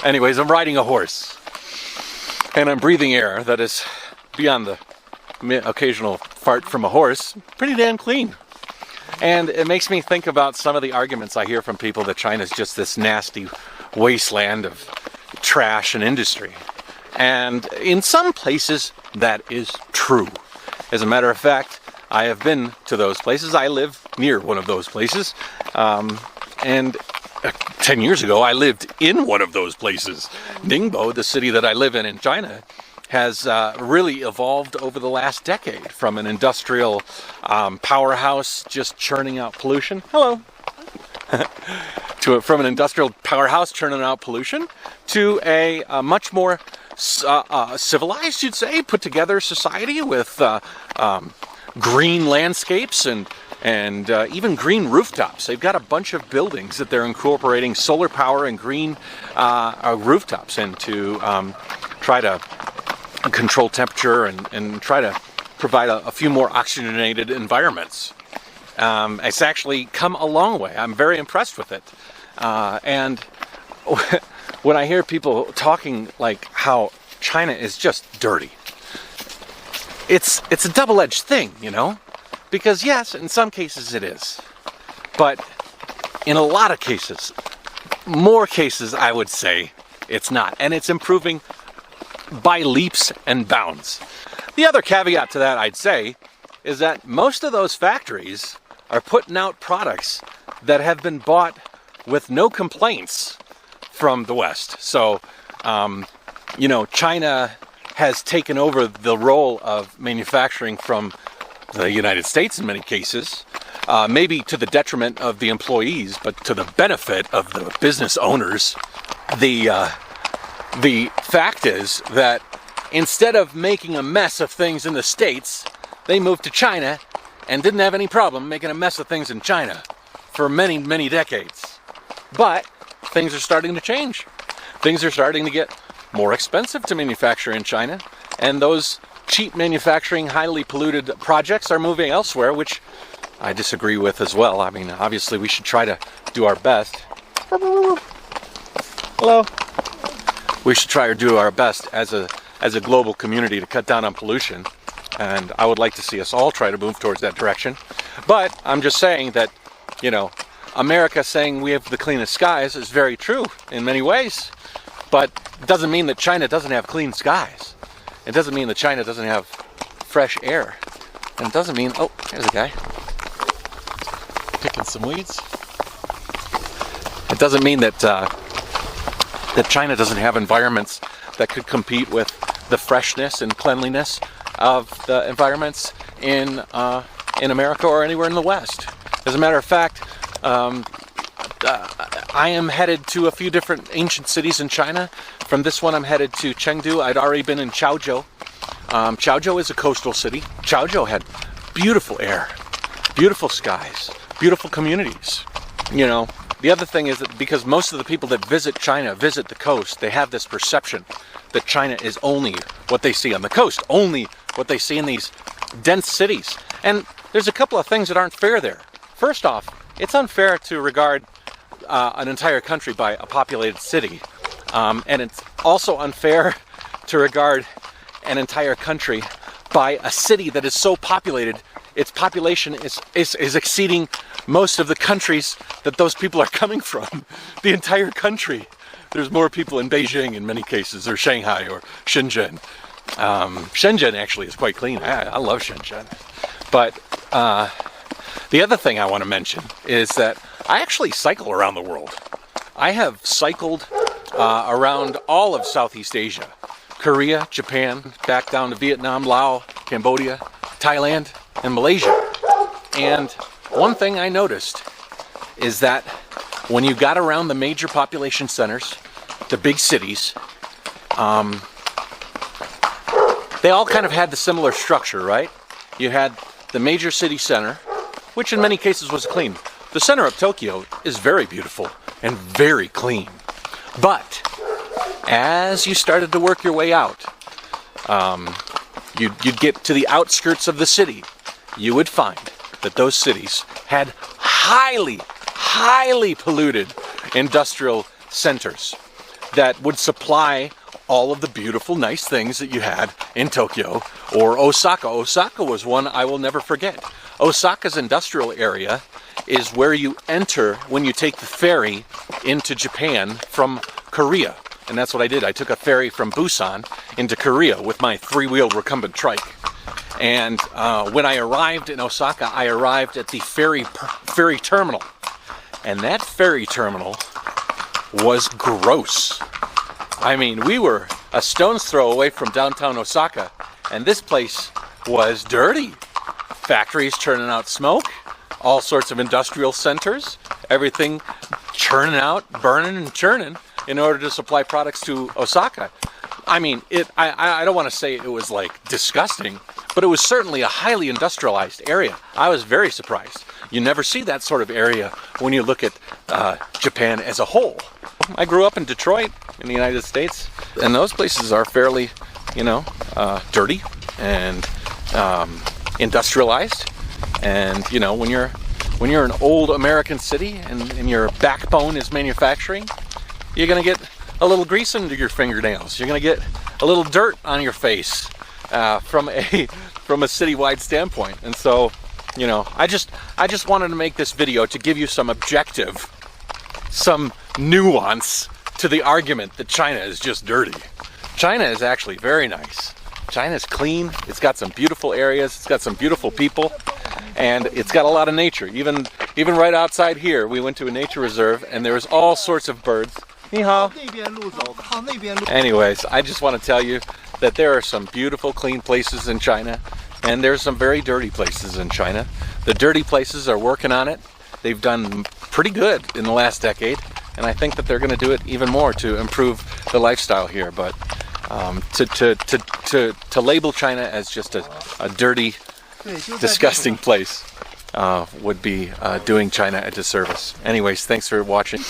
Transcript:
Anyways, I'm riding a horse. And I'm breathing air that is, beyond the occasional fart from a horse, pretty damn clean. And it makes me think about some of the arguments I hear from people that China's just this nasty wasteland of trash and industry. And in some places, that is true. As a matter of fact, I have been to those places. I live near one of those places. And 10 years ago, I lived in one of those places. Ningbo, the city that I live in China, has really evolved over the last decade from an industrial powerhouse just churning out pollution. Hello. From an industrial powerhouse churning out pollution to a much more civilized, you'd say, put together society with green landscapes and even green rooftops. They've got a bunch of buildings that they're incorporating solar power and green rooftops in to try to control temperature and try to provide a few more oxygenated environments. It's actually come a long way. I'm very impressed with it. And when I hear people talking like how China is just dirty, it's a double-edged thing, you know? Because yes, in some cases it is. But in a lot of cases, more cases I would say it's not. And it's improving by leaps and bounds. The other caveat to that, I'd say, is that most of those factories are putting out products that have been bought with no complaints from the West. So, China has taken over the role of manufacturing from the United States in many cases, maybe to the detriment of the employees, but to the benefit of the business owners. The fact is that instead of making a mess of things in the States, they moved to China and didn't have any problem making a mess of things in China for many, many decades. But things are starting to change. Things are starting to get more expensive to manufacture in China, and those cheap manufacturing, highly polluted projects are moving elsewhere, which I disagree with as well. I mean, obviously we should try to do our best. Hello. We should try to do our best as a global community to cut down on pollution, and I would like to see us all try to move towards that direction. But I'm just saying that, America saying we have the cleanest skies is very true in many ways, but it doesn't mean that China doesn't have clean skies. It doesn't mean that China doesn't have fresh air. And it doesn't mean, oh, there's a guy picking some weeds. It doesn't mean that that China doesn't have environments that could compete with the freshness and cleanliness of the environments in America or anywhere in the West. As a matter of fact, I am headed to a few different ancient cities in China. From this one, I'm headed to Chengdu. I'd already been in Chaozhou. Chaozhou is a coastal city. Chaozhou had beautiful air, beautiful skies, beautiful communities. The other thing is that because most of the people that visit China visit the coast, they have this perception that China is only what they see on the coast, only what they see in these dense cities. And there's a couple of things that aren't fair there. First off, it's unfair to regard an entire country by a populated city. And it's also unfair to regard an entire country by a city that is so populated, its population is exceeding most of the countries that those people are coming from. The entire country. There's more people in Beijing in many cases, or Shanghai, or Shenzhen. Shenzhen actually is quite clean. I love Shenzhen. But the other thing I want to mention is that I actually cycle around the world. I have cycled around all of Southeast Asia. Korea, Japan, back down to Vietnam, Laos, Cambodia, Thailand, and Malaysia. And one thing I noticed is that when you got around the major population centers, the big cities, they all kind of had the similar structure, right? You had the major city center, which in many cases was clean. The center of Tokyo is very beautiful and very clean. But as you started to work your way out, you'd get to the outskirts of the city, you would find that those cities had highly polluted industrial centers. that would supply all of the beautiful, nice things that you had in Tokyo or Osaka. Osaka was one I will never forget. Osaka's industrial area is where you enter when you take the ferry into Japan from Korea. And that's what I did. I took a ferry from Busan into Korea with my three-wheeled recumbent trike. And when I arrived in Osaka, I arrived at the ferry terminal. And that ferry terminal was gross. I mean, we were a stone's throw away from downtown Osaka, and this place was dirty. Factories churning out smoke, all sorts of industrial centers, everything churning out, burning and churning in order to supply products to Osaka. I mean, I don't want to say it was like disgusting, but it was certainly a highly industrialized area. I was very surprised. You never see that sort of area when you look at Japan as a whole. I grew up in Detroit in the United States, and those places are fairly, dirty and industrialized. And when you're an old American city and your backbone is manufacturing, you're gonna get a little grease under your fingernails. You're gonna get a little dirt on your face from a citywide standpoint. And so, I just wanted to make this video to give you some objective, some nuance to the argument that China is just dirty. China is actually very nice. China's clean. It's got some beautiful areas. It's got some beautiful people, and it's got a lot of nature. Even right outside here, we went to a nature reserve, and there was all sorts of birds. Ni hao. Anyways, I just want to tell you that there are some beautiful, clean places in China, and there's some very dirty places in China. The dirty places are working on it. They've done pretty good in the last decade, and I think that they're going to do it even more to improve the lifestyle here. But to label China as just a dirty, disgusting place would be doing China a disservice. Anyways, thanks for watching.